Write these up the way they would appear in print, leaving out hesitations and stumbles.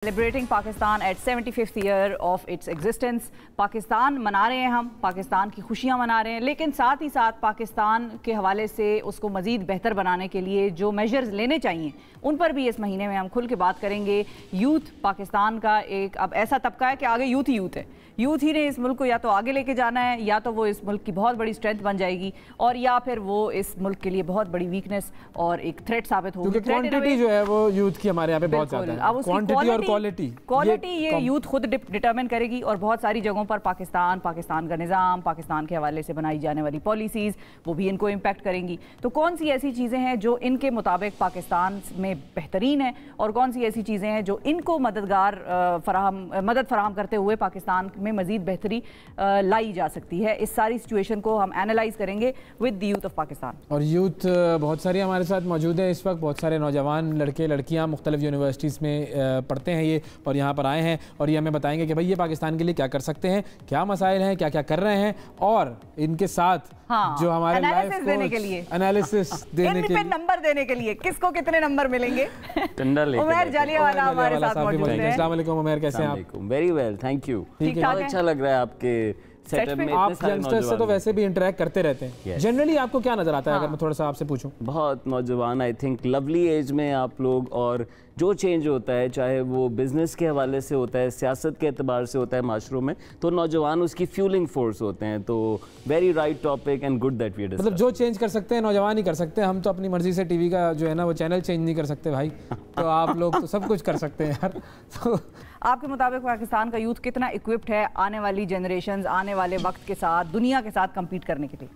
Celebrating Pakistan at 75th year of its existence. Pakistan मना रहे हैं, हम पाकिस्तान की खुशियां मना रहे हैं, लेकिन साथ ही साथ पाकिस्तान के हवाले से उसको मज़ीद बेहतर बनाने के लिए जो मेजर्स लेने चाहिए उन पर भी इस महीने में हम खुल के बात करेंगे। यूथ पाकिस्तान का एक अब ऐसा तबका है कि आगे यूथ ही यूथ है। यूथ ही ने इस मुल्क को या तो आगे लेके जाना है, या तो वो इस मुल्क की बहुत बड़ी स्ट्रेंथ बन जाएगी, और या फिर वो इस मुल्क के लिए बहुत बड़ी वीकनेस और एक थ्रेट साबित होगी। क्योंकि क्वांटिटी जो है वो यूथ की हमारे यहाँ पे बहुत ज़्यादा है। क्वांटिटी और क्वालिटी ये यूथ खुद डिटरमिन करेगी। और बहुत सारी जगहों पर पाकिस्तान का निज़ाम, पाकिस्तान के हवाले से बनाई जाने वाली पॉलिसीज़ वो भी इनको इम्पैक्ट करेंगी। तो कौन सी ऐसी चीज़ें हैं जो इनके मुताबिक पाकिस्तान में बेहतरीन है, और कौन सी ऐसी चीज़ें हैं जो इनको मदद फराहम करते हुए पाकिस्तान में मज़ीद बेहतरी लाई जा सकती है। इस सारी सिचुएशन को हम एनालाइज करेंगे with the youth of Pakistan. और यूथ बहुत सारी हमारे साथ मौजूद है इस वक्त। बहुत सारे नौजवान लड़के लड़कियां मुख्तलिफ यूनिवर्सिटीज़ में पढ़ते हैं ये, और यहाँ पर आए हैं और ये हमें बताएंगे कि भाई ये पाकिस्तान के लिए क्या कर सकते हैं, क्या मसाइल हैं, क्या क्या कर रहे हैं, और इनके साथ जो हमारे एनालिसिस देने के लिए नंबर देने के लिए किसको कितने नंबर मिलेंगे। उमर जालियावाला हमारे साथ मौजूद हैं। अस्सलाम वालेकुम उमर, कैसे हैं आप? Very well, thank you. बहुत अच्छा लग रहा है आपके सेटअप में। आप यंगस्टर्स से तो वैसे भी इंटरेक्ट करते रहते हैं। जनरली आपको क्या नजर आता है? अगर मैं थोड़ा सा आपसे पूछूं। बहुत नौजवान, आई थिंक लवली एज में आप लोग, और जो चेंज होता है चाहे वो बिजनेस के हवाले से होता है, सियासत के एतबार से होता है माशरों में, तो नौजवान उसकी फ्यूलिंग फोर्स होते हैं। तो very right topic and good that we discuss. मतलब जो चेंज कर सकते हैं नौजवान ही कर सकते हैं। हम तो अपनी मर्जी से टीवी का जो है ना वो चैनल चेंज नहीं कर सकते भाई। तो आप लोग तो सब कुछ कर सकते हैं यार। तो आपके मुताबिक पाकिस्तान का यूथ कितना इक्विप्ड है आने वाली जनरेशंस, आने वाले वक्त के साथ, दुनिया के साथ कम्पीट करने के लिए?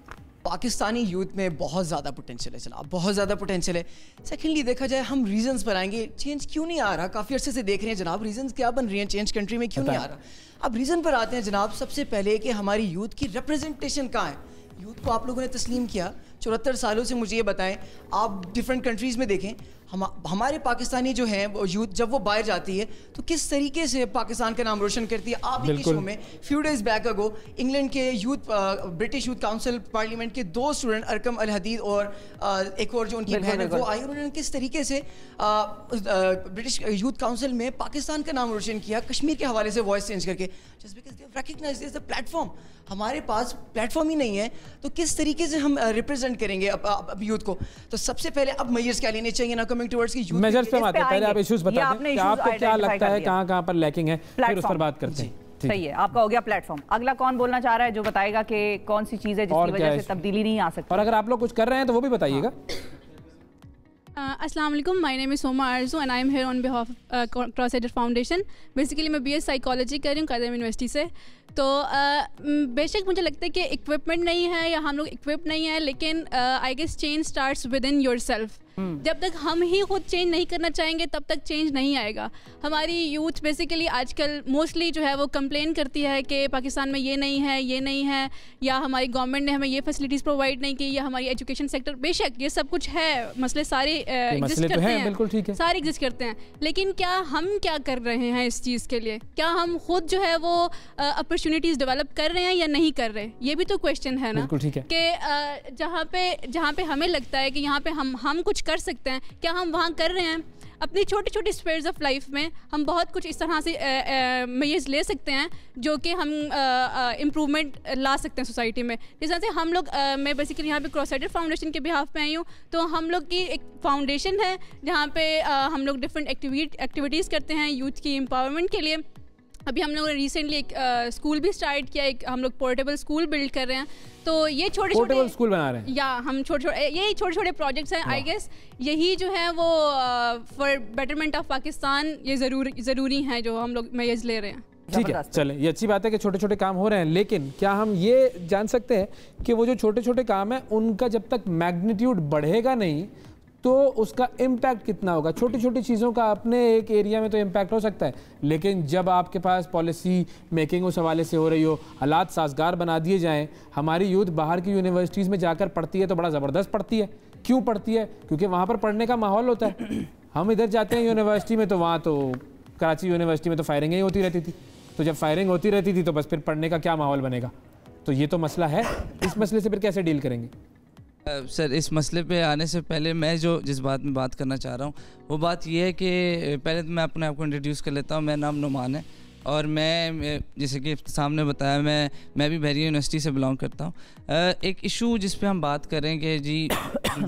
पाकिस्तानी यूथ में बहुत ज़्यादा पोटेंशियल है जनाब, बहुत ज़्यादा पोटेंशियल है। सेकेंडली देखा जाए, हम रीजंस पर आएंगे, चेंज क्यों नहीं आ रहा? काफ़ी अर्से से देख रहे हैं जनाब, रीजंस क्या बन रही हैं, चेंज कंट्री में क्यों नहीं आ रहा? अब रीज़न पर आते हैं जनाब। सबसे पहले कि हमारी यूथ की रिप्रेजेंटेशन कहाँ है। यूथ को आप लोगों ने तस्लीम किया 74 सालों से। मुझे ये बताएं, आप डिफरेंट कंट्रीज़ में देखें, हमारे पाकिस्तानी जो हैं वो यूथ जब वो बाहर जाती है तो किस तरीके से पाकिस्तान का नाम रोशन करती है। आप ही के शो में फ्यू डेज बैक अगो इंग्लैंड के ब्रिटिश यूथ काउंसिल पार्लियामेंट के 2 स्टूडेंट अरकम अल हदीद और एक और जो उनकी बहन है वो आई, उन्होंने किस तरीके से ब्रिटिश यूथ काउंसिल में पाकिस्तान का नाम रोशन किया कश्मीर के हवाले से वॉइस चेंज करके, just because they recognise this the platform. हमारे पास प्लेटफॉर्म ही नहीं है, तो किस तरीके से हम रिप्रेजेंट करेंगे अब यूथ को? तो सबसे पहले अब मेजर्स क्या लेने चाहिए ना, कमिंग टुवर्ड्स की यूथ मेजर्स पे आते हैं। पहले आप इश्यूज बता दें कि आपको क्या लगता है कहां पर लैकिंग है, फिर उस पर बात करते हैं। सही है, आपका हो गया प्लेटफॉर्म। अगला कौन बोलना चाह रहा है जो बताएगा कि कौन सी चीज है जिसकी वजह से तब्दीली नहीं आ सकती? और अगर आप लोग कुछ कर रहे हैं तो वो भी बताइएगा। अस्सलाम वालेकुम, my name is Soma Aarzoo and I am here on behalf cross adder foundation. Basically मैं BS साइकोलॉजी कर रही हूँ कायदम यूनिवर्सिटी से। तो बेशक मुझे लगता है कि इक्विपमेंट नहीं है या हम लोग इक्विप नहीं है, लेकिन I guess change starts with in yourself. जब तक हम ही खुद चेंज नहीं करना चाहेंगे तब तक चेंज नहीं आएगा। हमारी यूथ बेसिकली आजकल मोस्टली जो है वो कंप्लेन करती है कि पाकिस्तान में ये नहीं है, ये नहीं है, या हमारी गवर्नमेंट ने हमें ये फैसिलिटीज़ प्रोवाइड नहीं की, या हमारी एजुकेशन सेक्टर, बेशक ये सब कुछ है, मसले सारे एग्जिस्ट करते हैं, बिल्कुल ठीक है, सारे एग्जिस्ट करते हैं, लेकिन क्या हम क्या कर रहे हैं इस चीज़ के लिए? क्या हम खुद जो है वो अपॉर्चुनिटीज़ डेवलप कर रहे हैं या नहीं कर रहे? ये भी तो क्वेश्चन है ना, कि जहाँ पे हमें लगता है कि यहाँ पे हम कुछ कर सकते हैं, क्या हम वहाँ कर रहे हैं? अपनी छोटी छोटी स्पेयर्स ऑफ लाइफ में हम बहुत कुछ इस तरह से मेजर्स ले सकते हैं जो कि हम इम्प्रूवमेंट ला सकते हैं सोसाइटी में। जिस तरह से हम लोग, मैं बेसिकली यहाँ पे क्रॉस एडर फाउंडेशन के बिहाफ पे आई हूँ, तो हम लोग की एक फाउंडेशन है जहाँ पे हम लोग डिफरेंट एक्टिविटीज़ करते हैं यूथ की एम्पावरमेंट के लिए। अभी हम लोगों ने रिसेंटली एक स्कूल भी स्टार्ट किया, एक हम लोग पोर्टेबल स्कूल बिल्ड कर रहे हैं। तो ये छोटे स्कूल बना रहे हैं, या हम यही छोटे छोटे प्रोजेक्ट्स हैं। आई गेस यही जो है वो फॉर बेटरमेंट ऑफ पाकिस्तान ये ज़रूरी हैं जो हम लोग मेजर्स ले रहे हैं। ठीक है, चलें, ये अच्छी बात है कि छोटे छोटे काम हो रहे हैं, लेकिन क्या हम ये जान सकते हैं कि वो जो छोटे छोटे काम है उनका जब तक मैग्नीट्यूड बढ़ेगा नहीं तो उसका इम्पैक्ट कितना होगा? छोटी छोटी चीज़ों का अपने एक एरिया में तो इम्पैक्ट हो सकता है, लेकिन जब आपके पास पॉलिसी मेकिंग उस हवाले से हो रही हो, हालात साजगार बना दिए जाएं, हमारी यूथ बाहर की यूनिवर्सिटीज़ में जाकर पढ़ती है तो बड़ा ज़बरदस्त पढ़ती है। क्यों पढ़ती है? क्योंकि वहाँ पर पढ़ने का माहौल होता है। हम इधर जाते हैं यूनिवर्सिटी में तो वहाँ तो कराची यूनिवर्सिटी में तो फायरिंग ही होती रहती थी, तो जब फायरिंग होती रहती थी तो बस फिर पढ़ने का क्या माहौल बनेगा? तो ये तो मसला है, इस मसले से फिर कैसे डील करेंगे? सर इस मसले पे आने से पहले मैं जिस बात में बात करना चाह रहा हूँ वो बात ये है कि पहले तो मैं अपने आप को इंट्रोड्यूस कर लेता हूँ। मेरा नाम नुमान है और मैं जैसे कि सामने बताया मैं भी बहरिया यूनिवर्सिटी से बिलोंग करता हूँ। एक इशू जिस पे हम बात कर रहे हैं कि जी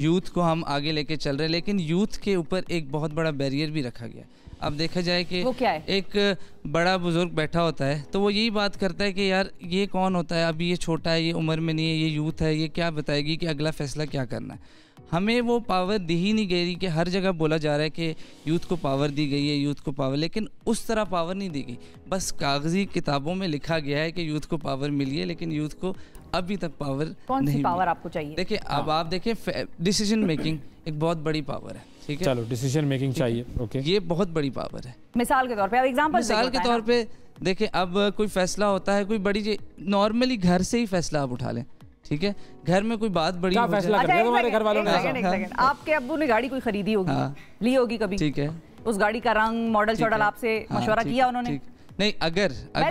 यूथ को हम आगे लेके चल रहे हैं, लेकिन यूथ के ऊपर एक बहुत बड़ा बैरियर भी रखा गया। अब देखा जाए कि वो क्या है? एक बड़ा बुजुर्ग बैठा होता है तो वो यही बात करता है कि यार ये कौन होता है, अभी ये छोटा है, ये उम्र में नहीं है, ये यूथ है, ये क्या बताएगी कि अगला फैसला क्या करना है। हमें वो पावर दी ही नहीं गई कि हर जगह बोला जा रहा है कि यूथ को पावर दी गई है, यूथ को पावर, लेकिन उस तरह पावर नहीं दी गई। बस कागजी किताबों में लिखा गया है कि यूथ को पावर मिली है, लेकिन यूथ को अभी तक पावर कौन सी पावर मिली। आपको चाहिए? देखिए अब आप देखें डिसीजन मेकिंग एक बहुत बड़ी पावर है, ठीक है? चलो डिसीजन मेकिंग चाहिए, ओके, ये बहुत बड़ी पावर है। मिसाल के तौर पे, अब एग्जांपल मिसाल के तौर पे देखें, अब कोई फैसला होता है, कोई बड़ी नॉर्मली घर से ही फैसला आप उठा लें, ठीक है? घर में कोई बात बड़ी क्या फैसला कर रहे हो तुम्हारे घर वालों ने? आपके अब्बू ने गाड़ी कोई खरीदी होगी, ली होगी कभी, ठीक है? उस गाड़ी का रंग मॉडल शॉडल आपसे मशवरा किया उन्होंने? नहीं, अगर मैं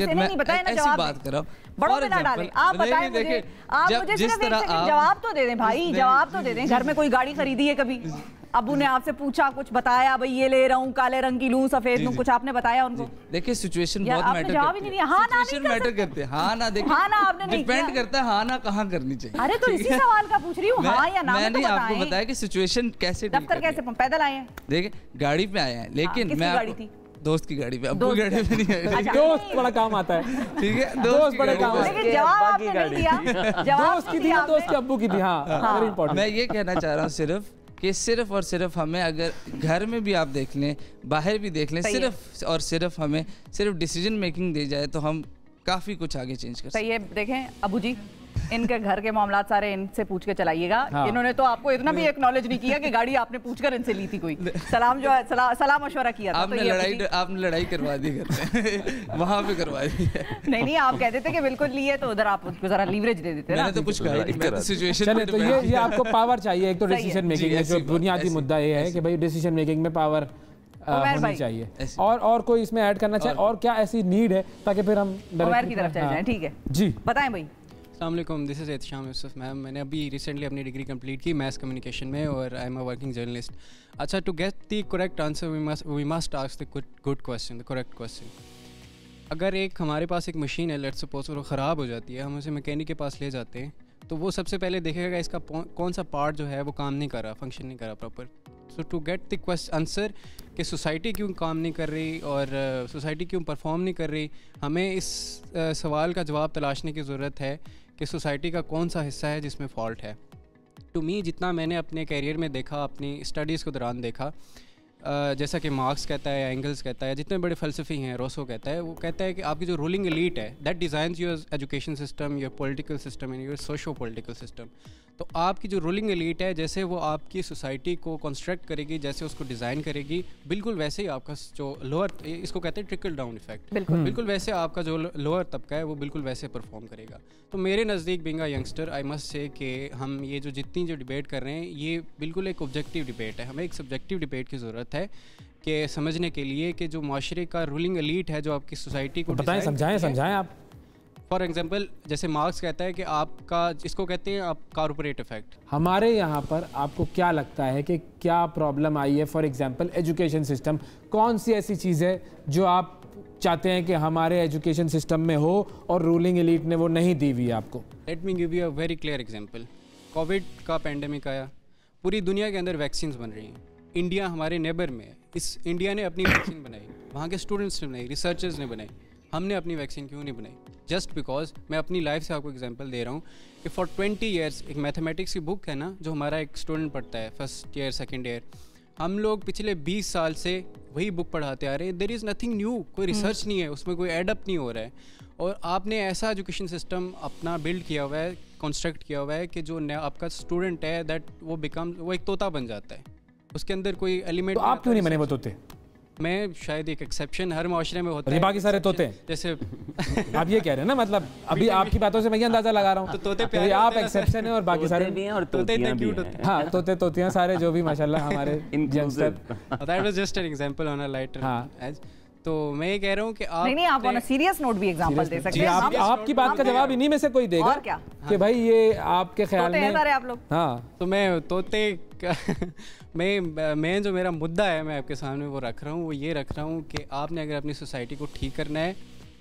ऐसी बात कर रहा हूँ, बड़ों में ना डालें, आप बताएं मुझे, आप मुझे सिर्फ एक सेकंड जवाब तो दे दें भाई, जवाब तो दे दें। घर में कोई गाड़ी खरीदी है कभी? अब्बू ने आपसे पूछा, कुछ बताया, भाई ये ले रहा हूँ, काले रंग की लूं, सफेद लूं, कुछ आपने बताया उनको? देखिए सिचुएशन बहुत मैटर करती है। हाँ ना नहीं मैटर करते हैं, हाँ ना, देखिए हाँ ना आपने नहीं डिपेंड करता है हाँ ना कहाँ करनी चाहिए। अरे तो इसी सवाल का पूछ रही हूँ, हाँ या ना। मैंने आपको बताया कि सिचुएशन कैसे, दफ्तर कैसे, पैदल आए हैं? देखिए गाड़ी पे आए हैं, लेकिन मैं गाड़ी थी दोस्त की गाड़ी पे, अब्बू की गाड़ी पे नहीं आए। दोस्त बड़ा काम आता है, ठीक है? दोस्त बड़े काम आता है। लेकिन जवाब आपने नहीं दिया, दोस्त की थी या दोस्त के अब्बू की थी? हाँ, वेरी इंपॉर्टेंट। मैं ये कहना चाह रहा हूँ सिर्फ कि सिर्फ और सिर्फ हमें, अगर घर में भी आप देख लें, बाहर भी देख लें, सिर्फ और सिर्फ हमें सिर्फ डिसीजन मेकिंग दी जाए तो हम काफ़ी कुछ आगे चेंज कर सकते हैं। सही है। देखें अबू जी, इनके घर के मामला सारे इनसे पूछ के चलाइएगा। हाँ। इन्होंने तो आपको इतना भी एक्नॉलेज नहीं किया कि गाड़ी आपने पूछकर इनसे ली थी कोई। सलाम जो है सलाम मशवरा किया था। आपने लड़ाई करवा दी घर वहाँ पे करवा दी। नहीं, आप कहते थे कि बिल्कुल ली है, तो उधर आप उसको जरा लीवरेज दे देते। मैंने तो कुछ कहा नहीं, मैं तो सिचुएशन। चलिए, तो ये आपको पावर चाहिए। एक तो डिसीजन मेकिंग में जो बुनियादी मुद्दा ये है कि भाई डिसीजन मेकिंग में पावर होनी चाहिए। और कोई इसमें ऐड करना चाहिए, और क्या ऐसी नीड है ताकि फिर हम उमर की तरफ चले जाएं? ठीक है जी, बताएं भाई। अस्सलाम वालेकुम, this is Ehtisham Yusuf ma'am. मैंने अभी रिसेंटली अपनी डिग्री कंप्लीट की मैथ्स कम्युनिकेशन में, और I am a working journalist. अच्छा, to get the correct answer we must ask the good question, the correct question. अगर हमारे पास एक मशीन है, लेट्स सपोज, वो ख़राब हो जाती है, हम उसे मैकेनिक के पास ले जाते हैं, तो वो सबसे पहले देखेगा इसका कौन सा पार्ट जो है वो काम नहीं कर रहा, फंक्शन नहीं कर रहा proper. So to get the answer कि सोसाइटी क्यों काम नहीं कर रही और सोसाइटी क्यों परफॉर्म नहीं कर रही, हमें इस सवाल का जवाब तलाशने की ज़रूरत है कि सोसाइटी का कौन सा हिस्सा है जिसमें फॉल्ट है। टू मी, जितना मैंने अपने कैरियर में देखा, अपनी स्टडीज़ के दौरान देखा, जैसा कि मार्क्स कहता है, एंगल्स कहता है, जितने बड़े फ़लसफ़ी हैं, रोसो कहता है, वो कहता है कि आपकी जो रूलिंग एलीट है, that designs your education system, your political system and your socio political system. तो आपकी जो रूलिंग एलीट है, जैसे वो आपकी सोसाइटी को कंस्ट्रक्ट करेगी, जैसे उसको डिज़ाइन करेगी, बिल्कुल वैसे ही आपका जो लोअर, इसको कहते हैं ट्रिकल डाउन इफेक्ट, बिल्कुल वैसे आपका जो लोअर तबका है वो बिल्कुल वैसे परफॉर्म करेगा। तो मेरे नज़दीक being a youngster, I must say कि हम ये जो जितनी जो डिबेट कर रहे हैं, ये बिल्कुल एक ऑब्जेक्टिव डिबेट है। हमें एक सब्जेक्टिव डिबेट की ज़रूरत है कि समझने के लिए कि जो माशरे का रूलिंग एलीट है, जो आपकी सोसाइटी को बताएं, समझाएं आप। फॉर एग्जांपल, जैसे मार्क्स कहता है कि आपका, इसको कहते हैं आप कॉर्पोरेट इफेक्ट। हमारे यहाँ पर आपको क्या लगता है कि क्या प्रॉब्लम आई है? फॉर एग्जांपल एजुकेशन सिस्टम, कौन सी ऐसी चीज़ है जो आप चाहते हैं कि हमारे एजुकेशन सिस्टम में हो और रूलिंग एलीट ने वो नहीं दी हुई आपको? Let me give you a very clear example. Covid का पेंडेमिक आया, पूरी दुनिया के अंदर वैक्सीन बन रही हैं, इंडिया हमारे नेबर में है, इस इंडिया ने अपनी वैक्सीन बनाई, वहाँ के स्टूडेंट्स ने बनाई, रिसर्चर्स ने बनाई, हमने अपनी वैक्सीन क्यों नहीं बनाई? जस्ट बिकॉज, मैं अपनी लाइफ से आपको एग्जांपल दे रहा हूँ कि फॉर 20 ईयर्स, एक मैथमेटिक्स की बुक है ना, जो हमारा एक स्टूडेंट पढ़ता है फर्स्ट ईयर सेकेंड ईयर, हम लोग पिछले 20 साल से वही बुक पढ़ाते आ रहे हैं। देयर इज़ नथिंग न्यू, कोई रिसर्च नहीं है उसमें, कोई एडअप नहीं हो रहा है। और आपने ऐसा एजुकेशन सिस्टम अपना बिल्ड किया हुआ है, कंस्ट्रक्ट किया हुआ है कि जो आपका स्टूडेंट है, दैट वो एक तोता बन जाता है, उसके अंदर कोई एलिमेंट। तो आप क्यों नहीं बने वो तोते? मैं शायद एक एक्सेप्शन हर माशरे में होता है, बाकी सारे तोते हैं जैसे आप ये कह रहे हैं ना, मतलब अभी आपकी बातों से मैं ये अंदाजा लगा रहा हूँ, तो तोते प्यारे आप एक्सेप्शन है और बाकी सारे भी हैं और तोतियां भी हैं। हाँ, तोते तोतियां सारे जो भी माशाल्लाह हमारे youngster. That was just an example on a lighter edge. तो मैं ये कह रहा हूँ कि आप नहीं आप ऑन अ सीरियस नोट भी एग्जांपल दे सकते हैं। आपकी बात का जवाब इन्हीं में से कोई देगा और क्या कि भाई ये आपके ख्याल में सारे आप लोग। हाँ तो मैं तोते मैं जो मेरा मुद्दा है मैं आपके सामने वो रख रहा हूँ, वो ये रख रहा हूँ कि आपने अगर अपनी सोसाइटी को ठीक करना है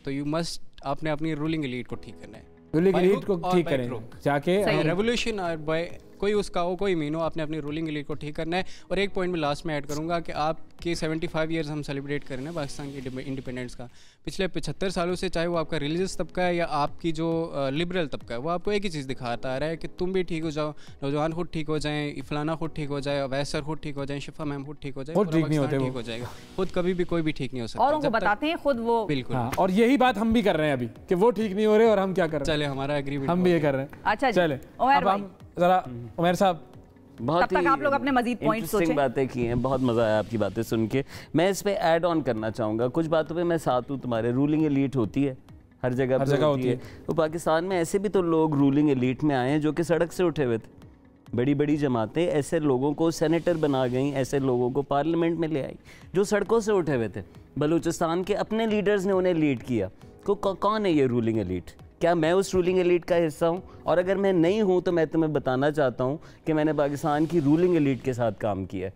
तो यू मस्ट आपने अपनी रूलिंग एलीट को ठीक करना है। रूलिंग एलीट को ठीक करें जाके रेवोल्यूशन और बाय कोई उसका हो कोई मीन हो, आपने अपनी रूलिंग एलीट को ठीक करना है। और एक पॉइंट में लास्ट में ऐड करूंगा कि आपके 75 ईयर्स हम सेलिब्रेट कर रहे हैं पाकिस्तान की इंडिपेंडेंस का। पिछले 75 सालों से चाहे वो आपका रिलीजियस तबका है या आपकी जो लिबरल तबका है, वो आपको एक ही चीज़ दिखाता आ रहा है कि तुम भी ठीक हो जाओ, नौजवान खुद ठीक हो जाएं, फलाना खुद ठीक हो जाए, अवैस सर खुद ठीक हो जाए, शिफा मैम खुद ठीक हो जाए, ठीक हो जाएगा। खुद कभी भी कोई भी ठीक नहीं हो सकता और उनको बताते हैं खुद वो। बिल्कुल। और यही बात हम भी कर रहे हैं अभी कि वो ठीक नहीं हो रहे और हम क्या कर रहे हैं। चले हमारा एग्रीमेंट हम भी ये कर रहे हैं। अच्छा चले अब हम जरा उमर साहब बहुत ही आप लोग अपने मजीद पॉइंट्स सोचें। बातें की हैं, बहुत मज़ा आया आपकी बातें सुन के। मैं इस पे ऐड ऑन करना चाहूँगा, कुछ बातों पे मैं साथ हूँ तुम्हारे। रूलिंग एलीट होती है हर जगह पे होती है। तो पाकिस्तान में ऐसे भी तो लोग रूलिंग एलीट में आए हैं जो कि सड़क से उठे हुए थे। बड़ी बड़ी जमातें ऐसे लोगों को सेनेटर बना गई, ऐसे लोगों को पार्लियामेंट में ले आई जो सड़कों से उठे हुए थे। बलूचिस्तान के अपने लीडर्स ने उन्हें लीड किया। कौन है ये रूलिंग एलीट? क्या मैं उस रूलिंग एलीट का हिस्सा हूँ? और अगर मैं नहीं हूँ तो मैं तुम्हें बताना चाहता हूँ कि मैंने पाकिस्तान की रूलिंग एलीट के साथ काम किया है।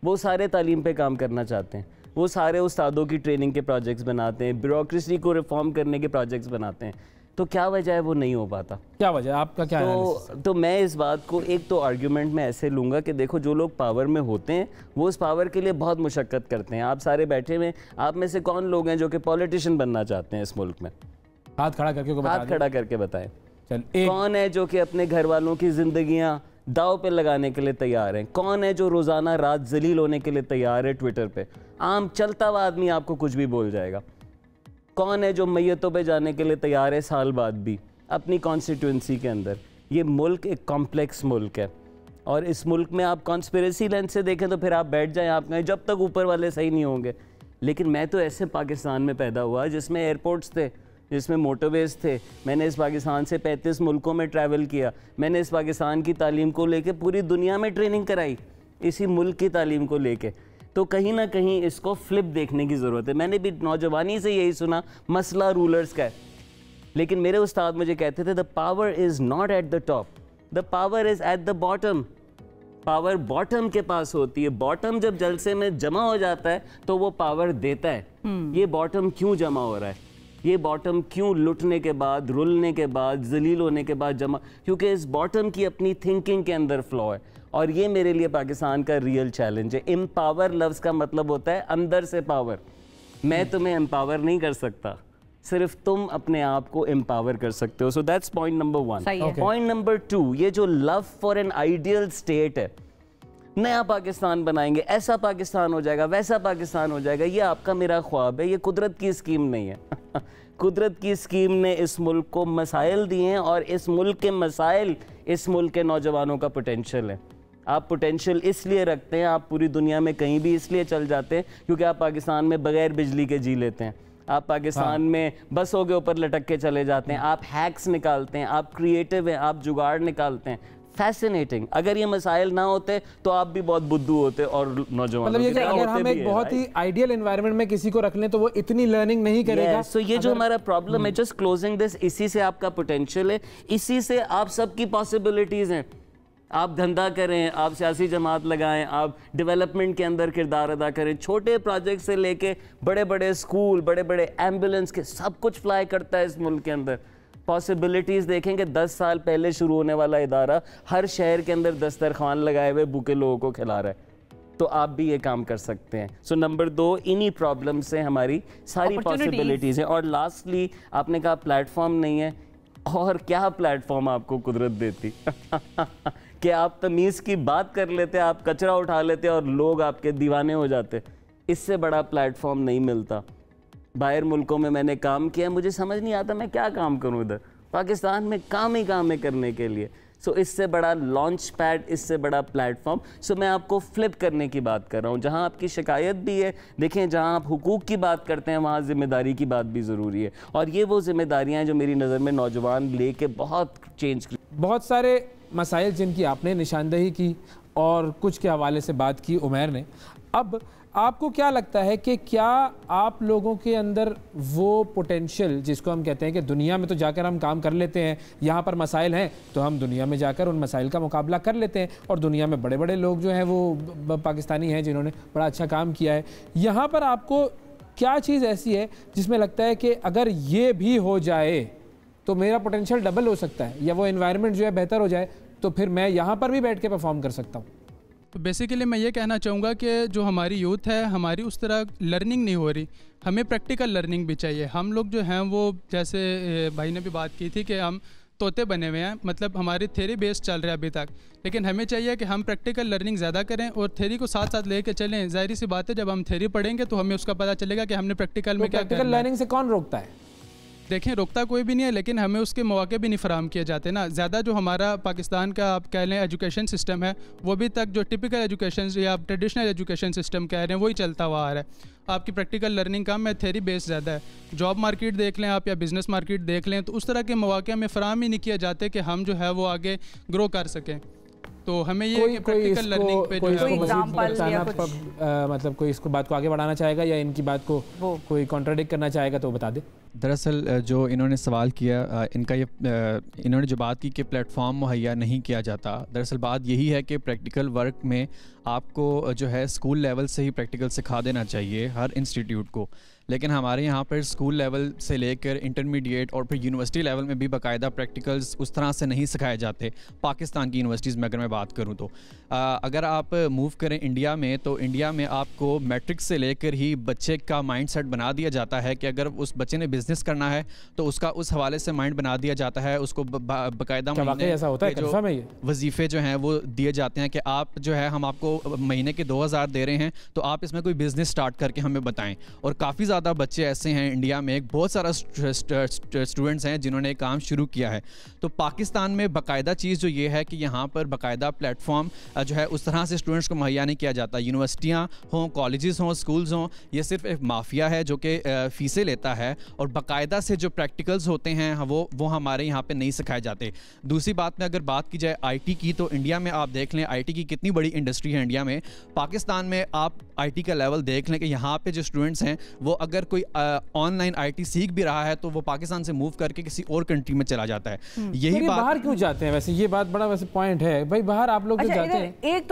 वो सारे तालीम पे काम करना चाहते हैं, वो सारे उस्तादों की ट्रेनिंग के प्रोजेक्ट्स बनाते हैं, ब्यूरोक्रेसी को रिफॉर्म करने के प्रोजेक्ट्स बनाते हैं। तो क्या वजह है वो नहीं हो पाता? क्या वजह, आपका क्या तो मैं इस बात को एक तो आर्ग्यूमेंट में ऐसे लूँगा कि देखो जो लोग पावर में होते हैं वो उस पावर के लिए बहुत मुशक्क़त करते हैं। आप सारे बैठे हुए, आप में से कौन लोग हैं जो कि पॉलिटिशियन बनना चाहते हैं इस मुल्क में? हाथ खड़ा करके बताएं। कौन है जो कि अपने घर वालों की जिंदगियां दाव पे लगाने के लिए तैयार हैं? कौन है जो रोजाना रात जलील होने के लिए तैयार है ट्विटर पे? आम चलता हुआ आदमी आपको कुछ भी बोल जाएगा। कौन है जो मैयतों पे जाने के लिए तैयार है साल बाद भी अपनी कॉन्स्टिट्यूंसी के अंदर? ये मुल्क एक कॉम्प्लेक्स मुल्क है और इस मुल्क में आप कॉन्स्पिरेसी लेंस से देखें तो फिर आप बैठ जाएं, आप कहें जब तक ऊपर वाले सही नहीं होंगे। लेकिन मैं तो ऐसे पाकिस्तान में पैदा हुआ जिसमें एयरपोर्ट्स थे, जिसमें मोटरवेज थे। मैंने इस पाकिस्तान से 35 मुल्कों में ट्रैवल किया। मैंने इस पाकिस्तान की तालीम को लेके पूरी दुनिया में ट्रेनिंग कराई, इसी मुल्क की तालीम को लेके। तो कहीं ना कहीं इसको फ्लिप देखने की ज़रूरत है। मैंने भी नौजवानी से यही सुना, मसला रूलर्स का है। लेकिन मेरे उस्ताद मुझे कहते थे the power is not at the top, the power is at the bottom. Power bottom के पास होती है। बॉटम जब जलसे में जमा हो जाता है तो वो पावर देता है। ये बॉटम क्यों जमा हो रहा है? ये बॉटम क्यों लुटने के बाद, रुलने के बाद, जलील होने के बाद जमा? क्योंकि इस बॉटम की अपनी थिंकिंग के अंदर फ्लॉ है। और ये मेरे लिए पाकिस्तान का रियल चैलेंज है। एम्पावर लफ्ज़ का मतलब होता है अंदर से पावर। मैं तुम्हें एम्पावर नहीं कर सकता, सिर्फ तुम अपने आप को एम्पावर कर सकते हो। So that's point number 1। Point number 2, ये जो love for an ideal state है, नया पाकिस्तान बनाएंगे, ऐसा पाकिस्तान हो जाएगा, वैसा पाकिस्तान हो जाएगा, ये आपका मेरा ख्वाब है, ये कुदरत की स्कीम नहीं है। कुदरत की स्कीम ने इस मुल्क को मसाइल दिए हैं और इस मुल्क के मसाइल इस मुल्क के नौजवानों का पोटेंशियल है। आप पोटेंशियल इसलिए रखते हैं, आप पूरी दुनिया में कहीं भी इसलिए चल जाते हैं क्योंकि आप पाकिस्तान में बगैर बिजली के जी लेते हैं। आप पाकिस्तान में बसों के ऊपर लटक के चले जाते हैं, आप हैक्स निकालते हैं, आप क्रिएटिव हैं, आप जुगाड़ निकालते हैं। फैसिनेटिंग। अगर ये मसाइल ना होते तो आप भी बहुत बुद्धू होते और नौजवान। मतलब ये अगर हम एक बहुत ही आइडियल एनवायरनमेंट में किसी को रख लें तो वो इतनी लर्निंग नहीं करेगा। सो ये जो हमारा प्रॉब्लम है, जस्ट क्लोजिंग दिस, इसी से आपका पोटेंशियल है, इसी से आप सबकी पॉसिबिलिटीज हैं। आप धंधा करें, आप सियासी जमात लगाएं, आप डेवलपमेंट के अंदर किरदार अदा करें। छोटे प्रोजेक्ट से लेके बड़े बड़े स्कूल, बड़े बड़े एम्बुलेंस के, सब कुछ फ्लाई करता है इस मुल्क के अंदर। पॉसिबिलिटीज़ देखेंगे, 10 साल पहले शुरू होने वाला इदारा हर शहर के अंदर दस्तरखान लगाए हुए भूखे लोगों को खिला रहा है। तो आप भी ये काम कर सकते हैं। सो नंबर 2, इन्हीं प्रॉब्लम से हमारी सारी पॉसिबिलिटीज़ हैं। और लास्टली आपने कहा प्लेटफॉर्म नहीं है, और क्या प्लेटफॉर्म आपको कुदरत देती कि आप तमीज़ की बात कर लेते, आप कचरा उठा लेते और लोग आपके दीवाने हो जाते। इससे बड़ा प्लेटफॉर्म नहीं मिलता। बाहर मुल्कों में मैंने काम किया, मुझे समझ नहीं आता मैं क्या काम करूं इधर। पाकिस्तान में काम ही काम है करने के लिए। सो इससे बड़ा लॉन्च पैड, इससे बड़ा प्लेटफॉर्म। सो मैं आपको फ्लिप करने की बात कर रहा हूं। जहां आपकी शिकायत भी है, देखें जहां आप हुकूक की बात करते हैं वहां जिम्मेदारी की बात भी ज़रूरी है। और ये वो जिम्मेदारियां हैं जो मेरी नज़र में नौजवान लेके बहुत चेंज की। बहुत सारे मसाइल जिनकी आपने निशानदेही की और कुछ के हवाले से बात की उमैर ने। अब आपको क्या लगता है कि क्या आप लोगों के अंदर वो पोटेंशियल जिसको हम कहते हैं कि दुनिया में तो जाकर हम काम कर लेते हैं, यहाँ पर मसाइल हैं तो हम दुनिया में जाकर उन मसाइल का मुकाबला कर लेते हैं, और दुनिया में बड़े बड़े लोग जो हैं वो पाकिस्तानी हैं जिन्होंने बड़ा अच्छा काम किया है, यहाँ पर आपको क्या चीज़ ऐसी है जिसमें लगता है कि अगर ये भी हो जाए तो मेरा पोटेंशियल डबल हो सकता है, या वो एनवायरनमेंट जो है बेहतर हो जाए तो फिर मैं यहाँ पर भी बैठ के परफॉर्म कर सकता हूँ? तो बेसिकली मैं ये कहना चाहूँगा कि जो हमारी यूथ है, हमारी उस तरह लर्निंग नहीं हो रही, हमें प्रैक्टिकल लर्निंग भी चाहिए। हम लोग जो हैं वो, जैसे भाई ने भी बात की थी कि हम तोते बने हुए हैं, मतलब हमारी थ्योरी बेस्ड चल रहा है अभी तक, लेकिन हमें चाहिए कि हम प्रैक्टिकल लर्निंग ज़्यादा करें और थ्योरी को साथ साथ लेके चलें। जाहिर सी बात है जब हम थ्योरी पढ़ेंगे तो हमें उसका पता चलेगा कि हमने प्रैक्टिकल में क्या करना है। प्रैक्टिकल लर्निंग से कौन रोकता है? देखें, रोकता कोई भी नहीं है, लेकिन हमें उसके मौके भी नहीं फराहम किए जाते ना। ज़्यादा जो हमारा पाकिस्तान का आप कह लें एजुकेशन सिस्टम है, वो भी तक जो टिपिकल एजुकेशन या आप ट्रेडिशनल एजुकेशन सिस्टम कह रहे हैं वही चलता हुआ आ रहा है। आपकी प्रैक्टिकल लर्निंग कम है, थ्योरी बेस्ड ज़्यादा है। जॉब मार्केट देख लें आप या बिज़नेस मार्केट देख लें तो उस तरह के मौके हमें फराहम ही नहीं किए जाते कि हम जो है वो आगे ग्रो कर सकें। तो हमें ये कि प्रैक्टिकल लर्निंग पे जो है मतलब कोई इसको बात को आगे बढ़ाना चाहेगा या इनकी बात को कोई कॉन्ट्राडिक्ट करना चाहेगा तो बता दे। दरअसल जो इन्होंने सवाल किया, इनका ये इन्होंने जो बात की कि प्लेटफॉर्म मुहैया नहीं किया जाता, दरअसल बात यही है कि प्रैक्टिकल वर्क में आपको जो है स्कूल लेवल से ही प्रैक्टिकल सिखा देना चाहिए हर इंस्टीट्यूट को, लेकिन हमारे यहाँ पर स्कूल लेवल से लेकर इंटरमीडिएट और फिर यूनिवर्सिटी लेवल में भी बाकायदा प्रैक्टिकल्स उस तरह से नहीं सिखाए जाते। पाकिस्तान की यूनिवर्सिटीज़ में अगर मैं बात करूँ तो अगर आप मूव करें इंडिया में, तो इंडिया में आपको मैट्रिक से लेकर ही बच्चे का माइंड सेट बना दिया जाता है कि अगर उस बच्चे ने बिज़नेस करना है तो उसका उस हवाले से माइंड बना दिया जाता है। उसको बाकायदा ऐसा होता है, वजीफ़े जो हैं वो दिए जाते हैं कि आप जो है हम आपको महीने के 2000 दे रहे हैं तो आप इसमें कोई बिज़नेस स्टार्ट करके हमें बताएं। और काफ़ी ज़्यादा बच्चे ऐसे हैं इंडिया में, एक बहुत सारा स्टूडेंट्स हैं जिन्होंने काम शुरू किया है। तो पाकिस्तान में बाकायदा चीज़ जो ये है कि यहाँ पर बाकायदा प्लेटफॉर्म जो है उस तरह से स्टूडेंट्स को मुहैया नहीं किया जाता। यूनिवर्सिटियाँ हों, कॉलेजेस हों, स्कूल्स हों, ये सिर्फ एक माफिया है जो कि फ़ीसें लेता है और बाकायदा से जो प्रैक्टिकल्स होते हैं वो हमारे यहाँ पे नहीं सिखाए जाते। दूसरी बात में अगर बात की जाए आईटी की, तो इंडिया में आप देख लें आईटी की कितनी बड़ी इंडस्ट्री है इंडिया में। पाकिस्तान में आप आईटी का लेवल देख लें कि यहाँ पे जो स्टूडेंट्स हैं वो अगर कोई ऑनलाइन आईटी सीख भी रहा है तो वो पाकिस्तान से मूव करके किसी और कंट्री में चला जाता है। यही बात, बाहर क्यों जाते हैं? वैसे ये बात बड़ा वैसे पॉइंट है भाई, बाहर आप लोग जाते हैं। एक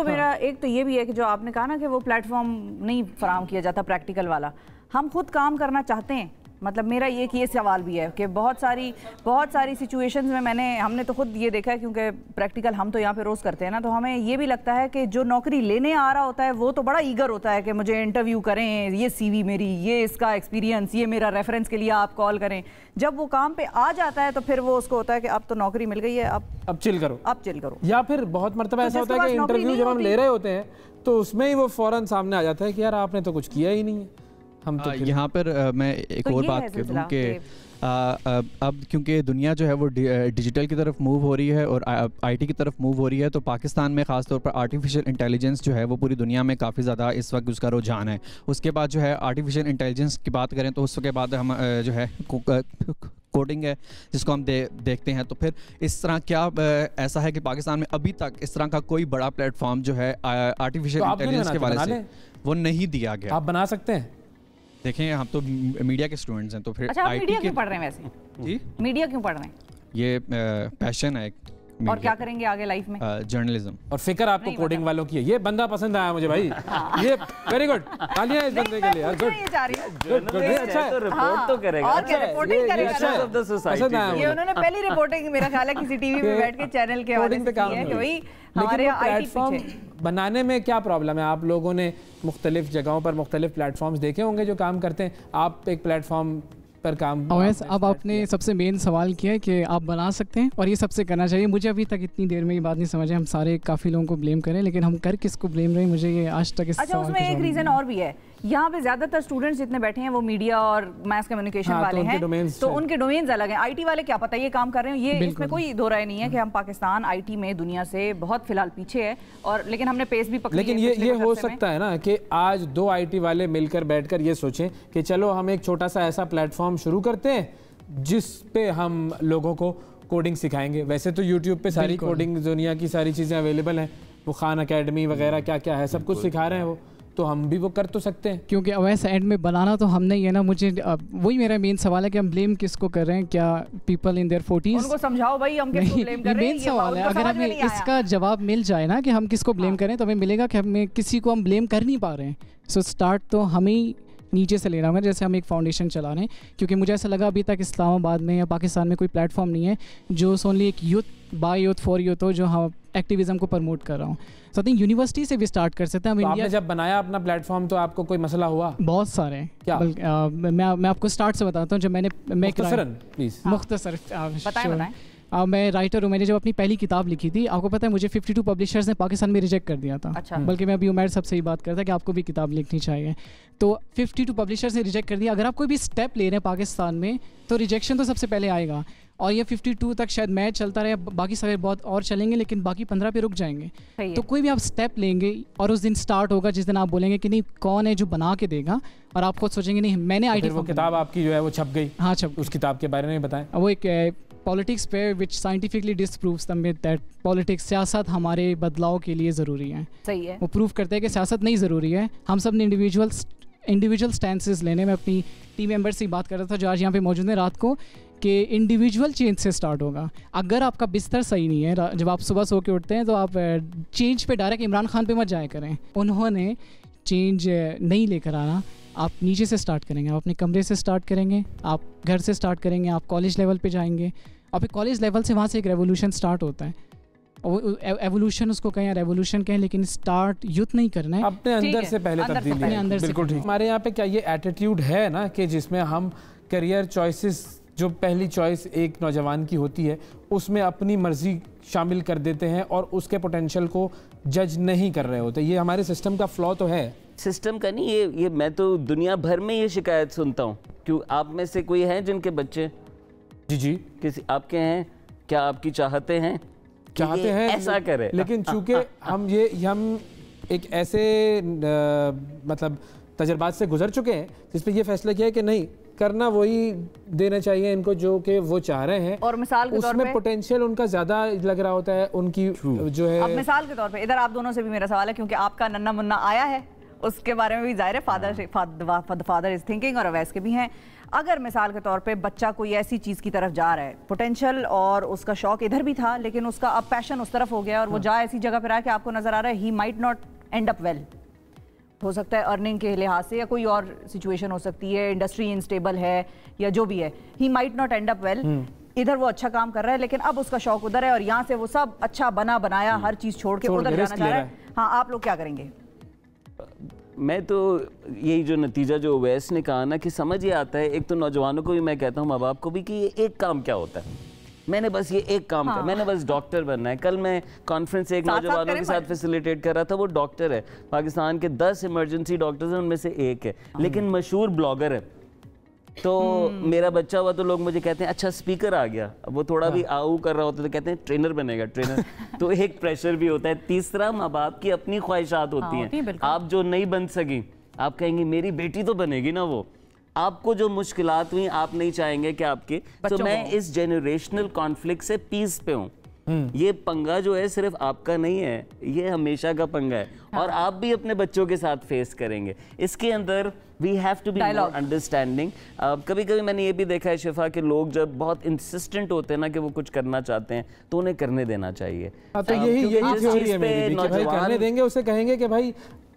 तो ये भी है कि जो आपने कहा ना कि वो प्लेटफॉर्म नहीं फराहम किया जाता प्रैक्टिकल वाला, हम खुद काम करना चाहते हैं। मतलब मेरा ये सवाल भी है कि बहुत सारी सिचुएशंस में हमने तो खुद ये देखा है, क्योंकि प्रैक्टिकल हम तो यहाँ पे रोज़ करते हैं ना, तो हमें ये भी लगता है कि जो नौकरी लेने आ रहा होता है वो तो बड़ा ईगर होता है कि मुझे इंटरव्यू करें, ये सीवी मेरी, ये इसका एक्सपीरियंस, ये मेरा रेफरेंस के लिए आप कॉल करें। जब वो काम पे आ जाता है तो फिर वो उसको होता है कि अब तो नौकरी मिल गई है, अब चिल करो। या फिर बहुत मरतबा ऐसा होता है कि इंटरव्यू जब हम ले रहे होते हैं तो उसमें ही वो फौरन सामने आ जाता है कि यार आपने तो कुछ किया ही नहीं है। हम तो यहाँ पर मैं एक और बात करूँ कि अब क्योंकि दुनिया जो है वो डिजिटल की तरफ मूव हो रही है और आईटी की तरफ मूव हो रही है, तो पाकिस्तान में ख़ास तौर पर आर्टिफिशियल इंटेलिजेंस जो है वो पूरी दुनिया में काफ़ी ज़्यादा इस वक्त उसका रुझान है। उसके बाद जो है आर्टिफिशियल इंटेलिजेंस की बात करें तो उसके बाद हम जो है कोडिंग है जिसको हम देखते हैं। तो फिर इस तरह क्या ऐसा है कि पाकिस्तान में अभी तक इस तरह का कोई बड़ा प्लेटफॉर्म जो है आर्टिफिशियल इंटेलिजेंस के हवाले से वो नहीं दिया गया। आप बना सकते हैं? देखें, हम तो मीडिया के स्टूडेंट्स हैं, तो फिर अच्छा, मीडिया क्यों पढ़ रहे हैं वैसे? जी, मीडिया क्यों पढ़ रहे हैं? ये पैशन है। और क्या करेंगे आगे लाइफ में? जर्नलिज्म। और फिक्र आपको कोडिंग वालों की है। ये बंदा पसंद आया मुझे भाई। ये वेरी गुड, तालियां इस बंदे के लिए। गुड, अच्छा है तो रिपोर्ट तो करेगा, और क्या रिपोर्टिंग करेगा। ये उन्होंने पहली रिपोर्टिंग मेरा ख्याल है किसी टीवी पे बैठ के चैनल के हवाले से की है कि भाई हमारे प्लेटफॉर्म बनाने में क्या प्रॉब्लम है? आप लोगों ने मुख्तलिफ जगहों पर मुख्तलिफ प्लेटफॉर्म्स देखे होंगे जो काम करते हैं, आप एक प्लेटफॉर्म पर काम। अब आपने सबसे मेन सवाल किया है कि आप बना सकते हैं और ये सबसे करना चाहिए। मुझे अभी तक इतनी देर में ये बात नहीं समझ है, हम सारे काफ़ी लोगों को ब्लेम करें, लेकिन हम कर किसको ब्लेम रहे हैं मुझे ये आज तक इस अच्छा, उसमें एक रीज़न और भी है। यहाँ पे ज्यादातर स्टूडेंट्स जितने बैठे हैं वो मीडिया और मास कम्युनिकेशन वाले हैं, तो उनके डोमेन्स अलग हैं। आईटी वाले क्या पता ये काम कर रहे हैं, ये इसमें कोई दो राय नहीं है कि हम पाकिस्तान आईटी में दुनिया से बहुत फिलहाल पीछे है, और लेकिन हमने पेस भी पकड़ी। लेकिन ये हो सकता है ना कि आज दो आईटी वाले मिलकर बैठकर ये सोचें कि चलो हम एक छोटा सा ऐसा प्लेटफॉर्म शुरू करते हैं जिस पे हम लोगों को कोडिंग सिखाएंगे। वैसे तो यूट्यूब पे सारी कोडिंग दुनिया की सारी चीज़ें अवेलेबल हैं, वो खान अकेडमी वगैरह क्या क्या है सब कुछ सिखा रहे हैं वो। तो हम भी वो कर तो सकते हैं। क्योंकि अवैस एंड में बनाना तो हमने ही है ना। मुझे वही मेरा मेन सवाल है कि हम ब्लेम किसको कर रहे हैं? क्या पीपल इन देयर 40s? उनको समझाओ भाई, हम किसको ब्लेम कर रहे हैं? मेन सवाल है। अगर हमें इसका जवाब मिल जाए ना कि हम किसको ब्लेम करें, तो हमें मिलेगा कि हमें किसी को हम ब्लेम कर नहीं पा रहे हैं। सो स्टार्ट तो हमें ही नीचे से लेना होगा। जैसे हम एक फाउंडेशन चला रहे हैं, क्योंकि मुझे ऐसा लगा अभी तक इस्लामाबाद में या पाकिस्तान में कोई प्लेटफॉर्म नहीं है जो ओनली एक youth by youth for youth हो, जो हम एक्टिविज़म को प्रमोट कर रहा हूँ। सो आई थिंक यूनिवर्सिटी से भी स्टार्ट कर सकते हैं हम। तो आपने जब बनाया अपना प्लेटफॉर्म तो आपको कोई मसला हुआ? बहुत सारे हैं। क्या? मैं आपको स्टार्ट से बताता हूँ। जब मैंने मुख्तसर मैं राइटर हूँ। मैंने जब अपनी पहली किताब लिखी थी, आपको पता है मुझे 52 पब्लिशर्स ने पाकिस्तान में रिजेक्ट कर दिया था। अच्छा। बल्कि मैं अभी उमैर सबसे ही बात करता था कि आपको भी किताब लिखनी चाहिए। तो 52 पब्लिशर्स ने रिजेक्ट कर दिया। अगर आप कोई भी स्टेप ले रहे हैं पाकिस्तान में, तो रिजेक्शन तो सबसे पहले आएगा। और ये 52 तक शायद मैच चलता रहे, बाकी सारे बहुत और चलेंगे, लेकिन बाकी 15 पे रुक जाएंगे। तो कोई भी आप स्टेप लेंगे और उस दिन स्टार्ट होगा जिस दिन आप बोलेंगे कि नहीं कौन है जो बना के देगा, और आप खुद सोचेंगे नहीं मैंने आईटी। वो किताब आपकी जो है वो छप गई? हाँ छप। उस किताब के बारे में बताएं। वो एक पॉलिटिक्स पे which scientifically disproves the myth that politics, सियासत हमारे बदलाव के लिए ज़रूरी है। सही है। वो प्रूव करते हैं कि सियासत नहीं ज़रूरी है। हम सब ने इंडिविजुअल स्टैंसेस लेने में अपनी टीम मेंबर से बात कर रहा था जो आज यहाँ पे मौजूद है रात को, कि इंडिविजुअल चेंज से स्टार्ट होगा। अगर आपका बिस्तर सही नहीं है, जब आप सुबह सो के उठते हैं, तो आप चेंज पे डायरेक्ट इमरान खान पे मत जाया करें। उन्होंने चेंज नहीं लेकर आना। आप नीचे से स्टार्ट करेंगे, आप अपने कमरे से स्टार्ट करेंगे, आप घर से स्टार्ट करेंगे, आप कॉलेज लेवल पे जाएंगे, और फिर कॉलेज लेवल से वहाँ से एक रेवोल्यूशन स्टार्ट होता है। एवोल्यूशन उसको कहें या रेवोल्यूशन कहें, लेकिन स्टार्ट यूथ नहीं करना है, अपने अंदर से पहले तब्दीली। अंदर से। बिल्कुल ठीक। हमारे यहाँ पे क्या ये एटीट्यूड है ना कि जिसमें हम करियर चॉइसेस, जो पहली चॉइस एक नौजवान की होती है, उसमें अपनी मर्जी शामिल कर देते हैं और उसके पोटेंशियल को जज नहीं कर रहे होते। ये हमारे सिस्टम का फ्लॉ तो है। सिस्टम का नहीं, ये मैं तो दुनिया भर में ये शिकायत सुनता हूँ। क्यों आप में से कोई हैं जिनके बच्चे? जी किसी आपके हैं? क्या आपकी चाहते हैं ऐसा करे? लेकिन चूंकि हम एक ऐसे मतलब तजर्बात से गुजर चुके हैं जिसपे ये फैसला किया है कि नहीं, करना वही देना चाहिए इनको जो कि वो चाह रहे हैं, और मिसाल के तौर पे उसमें पोटेंशियल उनका ज्यादा लग रहा होता है उनकी जो है। अब मिसाल के तौर पे इधर आप दोनों से भी मेरा सवाल है, क्योंकि आपका नन्ना मुन्ना आया है, उसके बारे में भी जाहिर है फादर इज थिंकिंग, और अवैस के भी हैं। अगर मिसाल के तौर पे बच्चा कोई ऐसी चीज़ की तरफ जा रहा है, पोटेंशियल और उसका शौक इधर भी था, लेकिन उसका अब पैशन उस तरफ हो गया और वो जा ऐसी जगह पर आया कि आपको नजर आ रहा है he might not and up well. हो सकता है अर्निंग के लिहाज से या कोई और सिचुएशन हो सकती है, इंडस्ट्री इनस्टेबल है या जो भी है, he might not and up well. इधर वो अच्छा काम कर रहा है, लेकिन अब उसका शौक उधर है और यहाँ से वो सब अच्छा बनाया हर चीज़ छोड़ के उधर जाना चाह रहा है। हाँ, आप लोग क्या करेंगे? मैं तो यही जो नतीजा जो अवैस ने कहा ना कि समझ ये आता है, एक तो नौजवानों को भी मैं कहता हूँ, माँ बाप को भी, कि ये एक काम क्या होता है, मैंने बस ये एक काम कर, मैंने बस डॉक्टर बनना है। कल मैं कॉन्फ्रेंस एक नौजवानों के साथ फैसिलिटेट कर रहा था, वो डॉक्टर है, पाकिस्तान के 10 इमरजेंसी डॉक्टर्स हैं, उनमें से एक है, लेकिन मशहूर ब्लॉगर है। तो मेरा बच्चा हुआ तो लोग मुझे कहते हैं अच्छा स्पीकर आ गया, अब वो थोड़ा भी आऊ कर रहा होता तो कहते हैं ट्रेनर बनेगा, ट्रेनर। तो एक प्रेशर भी होता है। तीसरा, माँ बाप की अपनी ख्वाहिशात होती हैं। आप जो नहीं बन सकी, आप कहेंगे मेरी बेटी तो बनेगी ना वो। आपको जो मुश्किलात हुई आप नहीं चाहेंगे कि आपके, तो मैं इस जेनरेशनल कॉन्फ्लिक्ट से पीस पे हूँ। ये पंगा जो है सिर्फ आपका नहीं है, ये हमेशा का पंगा है। और आप भी अपने बच्चों के साथ फेस करेंगे। इसके अंदर we have to be more understanding. कभी कभी मैंने ये भी देखा है शिफा के लोग जब बहुत इंसिस्टेंट होते हैं ना कि वो कुछ करना चाहते हैं, तो उन्हें करने देना चाहिए। तो यही थ्योरी है मेरी कि भाई करने देंगे, उसे कहेंगे कि भाई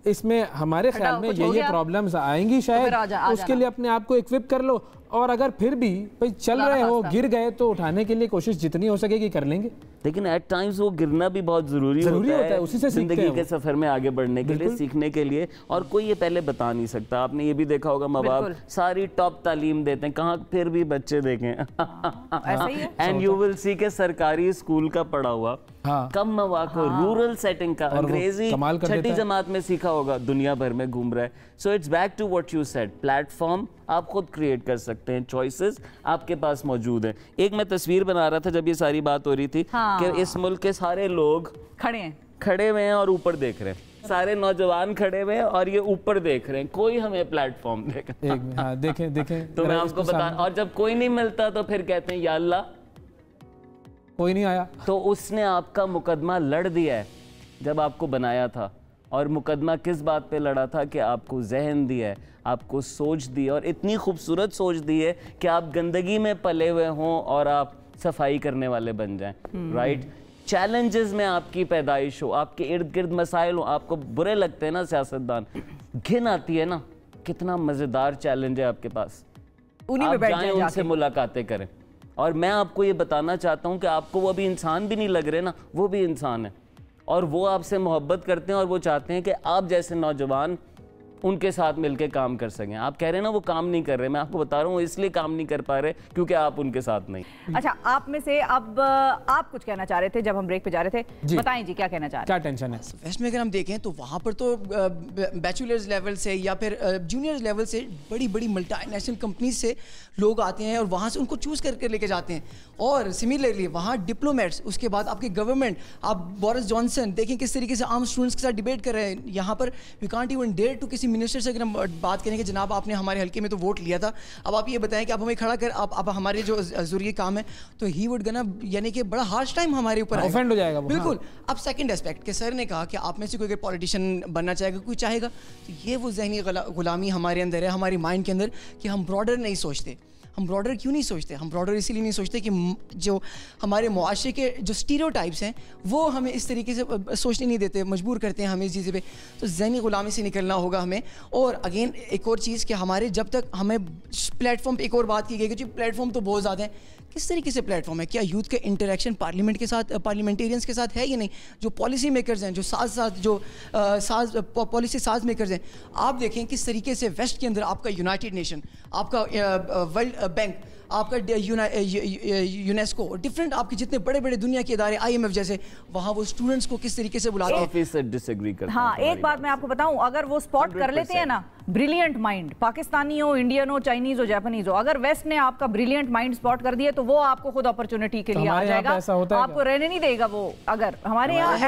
इसमें हमारे ख्याल में ये प्रॉब्लम्स आएंगी शायद, उसके लिए अपने आप को इक्विप कर लो। और अगर फिर भी भाई चल रहे हो, गिर गए, तो उठाने के लिए कोशिश जितनी हो सकेगी कर लेंगे। लेकिन एट टाइम्स वो गिरना भी बहुत जरूरी होता है उसी से जिंदगी के सफर में आगे बढ़ने के लिए, सीखने के लिए। और कोई ये पहले बता नहीं सकता। आपने ये भी देखा होगा, माँ बाप सारी टॉप तालीम देते हैं, कहाँ फिर भी बच्चे देखें एंड यू विल सी के सरकारी स्कूल का पढ़ा हुआ कम मौका, रूरल सेटिंग का अंग्रेजी 6ठी जमात में सीखा होगा, दुनिया भर में घूम रहा है। So it's back to what you said, platform आप खुद क्रिएट कर सकते हैं, चॉइसेस आपके पास मौजूद हैं। एक मैं तस्वीर बना रहा था जब ये सारी बात हो रही थी कि इस मुल्क के सारे लोग खड़े हुए हैं और ऊपर देख रहे हैं, सारे नौजवान खड़े हुए हैं और ये ऊपर देख रहे हैं, कोई हमें प्लेटफॉर्म देगा। देखें तो मैं आपको बता, और जब कोई नहीं मिलता तो फिर कहते हैं या अल्लाह कोई नहीं आया। तो उसने आपका मुकदमा लड़ दिया है जब आपको बनाया था, और मुकदमा किस बात पे लड़ा था कि आपको जहन दिया है, आपको सोच दी है, और इतनी खूबसूरत सोच दी है कि आप गंदगी में पले हुए हों और आप सफाई करने वाले बन जाएं, राइट। चैलेंजेस में आपकी पैदाइश हो, आपके इर्द गिर्द मसाइल हो, आपको बुरे लगते हैं ना सियासतदान, घिन आती है ना, कितना मज़ेदार चैलेंज है आपके पास, आप जाएं उनसे मुलाकातें करें। और मैं आपको ये बताना चाहता हूँ कि आपको वो अभी इंसान भी नहीं लग रहे ना, वो भी इंसान है और वो आपसे मोहब्बत करते हैं और वो चाहते हैं कि आप जैसे नौजवान उनके साथ मिलकर काम कर सकें। आप कह रहे हैं ना वो काम नहीं कर रहे, मैं आपको बता रहा हूँ इसलिए काम नहीं कर पा रहे क्योंकि आप उनके साथ नहीं। अच्छा, आप में से अब आप कुछ कहना चाह रहे थे जब हम ब्रेक पे जा रहे थे, बताएं जी क्या कहना चाह रहे हैं? क्या टेंशन है? वेस्ट में अगर हम देखें तो वहाँ पर तो बैचलर्स लेवल से या फिर जूनियर्स लेवल से बड़ी बड़ी मल्टीनेशनल कंपनीज से लोग आते हैं और वहाँ से उनको चूज़ करके लेके जाते हैं। और सिमिलरली वहाँ डिप्लोमेट्स, उसके बाद आपके गवर्नमेंट, आप बोरिस जॉनसन देखें किस तरीके से आम स्टूडेंट्स के साथ डिबेट कर रहे हैं। यहाँ पर we can't even dare to किसी मिनिस्टर से अगर हम बात करें कि जनाब आपने हमारे हल्के में तो वोट लिया था, अब आप ये बताएं कि आप हमें खड़ा कर आप हमारे जो ज़रूरी काम है, तो ही वुड गना यानी कि बड़ा हार्श टाइम हमारे ऊपर ऑफेंड हो जाएगा। बिल्कुल। अब सेकंड एस्पेक्ट के सर ने कहा कि आप में से कोई अगर पॉलिटिशियन बनना चाहेगा, कोई चाहेगा, तो ये वो जहनी गुलामी हमारे अंदर है, हमारी माइंड के अंदर, कि हम ब्रॉडर नहीं सोचते। हम ब्रॉडर क्यों नहीं सोचते? हम ब्रॉडर इसीलिए नहीं सोचते कि जो हमारे मुआशरे के जो स्टीरियोटाइप्स हैं वो हमें इस तरीके से सोचने नहीं देते, मजबूर करते हैं हमें इस चीज़ पे। तो ज़हनी ग़ुलामी से निकलना होगा हमें। और अगेन एक और चीज़ कि हमारे जब तक हमें प्लेटफॉर्म, एक और बात की गई कि जी प्लेटफॉर्म तो बहुत ज़्यादा है, किस तरीके से प्लेटफॉर्म है? क्या यूथ के इंटरेक्शन पार्लियामेंट के साथ, पार्लियामेंटेरियंस के साथ है या नहीं? जो पॉलिसी मेकर्स हैं, जो पॉलिसी साज मेकर्स हैं, आप देखें किस तरीके से वेस्ट के अंदर आपका यूनाइटेड नेशन, आपका वर्ल्ड बैंक, आपका यूनेस्को, डिफरेंट आपके जितने बड़े बड़े दुनिया के इदारे, IMF जैसे, वहाँ वो स्टूडेंट्स को किस तरीके से बुलाते हैं। डिसएग्री करता हूं। हाँ, एक बात मैं आपको बताऊं, अगर वो स्पॉट कर लेते हैं ना, ब्रिलियंट माइंड, पाकिस्तानी हो, इंडियन हो, चाइनीज हो, जापानीज हो, अगर वेस्ट ने आपका ब्रिलियंट माइंड स्पॉट कर दिया तो वो आपको खुद अपॉर्चुनिटी के लिए आ जाएगा, आपको रहने नहीं देगा वो। अगर हमारे यहाँ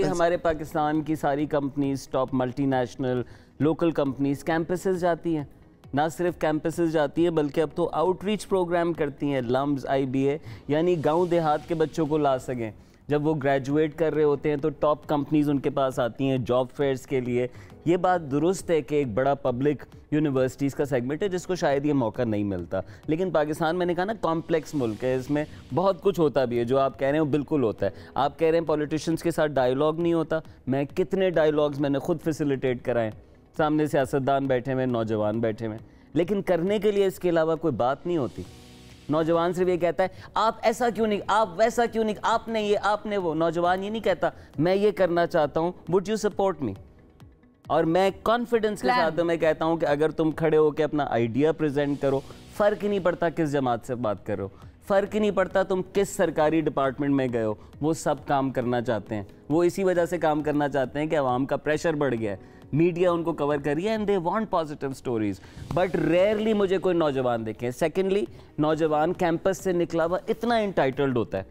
हमारे पाकिस्तान की सारी companies, top multinational local companies campuses जाती हैं, ना सिर्फ कैंपसेस जाती है बल्कि अब तो आउटरीच प्रोग्राम करती हैं, लम्स IBA, यानी गांव देहात के बच्चों को ला सकें। जब वो ग्रेजुएट कर रहे होते हैं तो टॉप कंपनीज उनके पास आती हैं जॉब फेयर्स के लिए। ये बात दुरुस्त है कि एक बड़ा पब्लिक यूनिवर्सिटीज़ का सेगमेंट है जिसको शायद ये मौका नहीं मिलता, लेकिन पाकिस्तान, मैंने कहा ना, कॉम्प्लेक्स मुल्क है, इसमें बहुत कुछ होता भी है। जो आप कह रहे हैं वो बिल्कुल होता है। आप कह रहे हैं पॉलिटिशियंस के साथ डायलॉग नहीं होता, मैं कितने डायलॉग्स मैंने खुद फैसिलिटेट कराएं, सामने सियासतदान बैठे हुए, नौजवान बैठे हुए, लेकिन करने के लिए इसके अलावा कोई बात नहीं होती। नौजवान सिर्फ ये कहता है आप ऐसा क्यों नहीं, आप वैसा क्यों नहीं, आपने ये, आपने वो। नौजवान ये नहीं कहता मैं ये करना चाहता हूँ, वुड यू सपोर्ट मी? और मैं कॉन्फिडेंस के साथ मैं कहता हूँ कि अगर तुम खड़े होकर अपना आइडिया प्रेजेंट करो, फ़र्क ही नहीं पड़ता किस जमात से बात करो, फ़र्क ही नहीं पड़ता तुम किस सरकारी डिपार्टमेंट में गए हो, वो सब काम करना चाहते हैं। वो इसी वजह से काम करना चाहते हैं कि अवाम का प्रेशर बढ़ गया है, मीडिया उनको कवर करिए and they want positive stories, but rarely मुझे कोई नौजवान देखें। सेकेंडली, नौजवान कैंपस से निकला हुआ इतना इंटाइटल्ड होता है,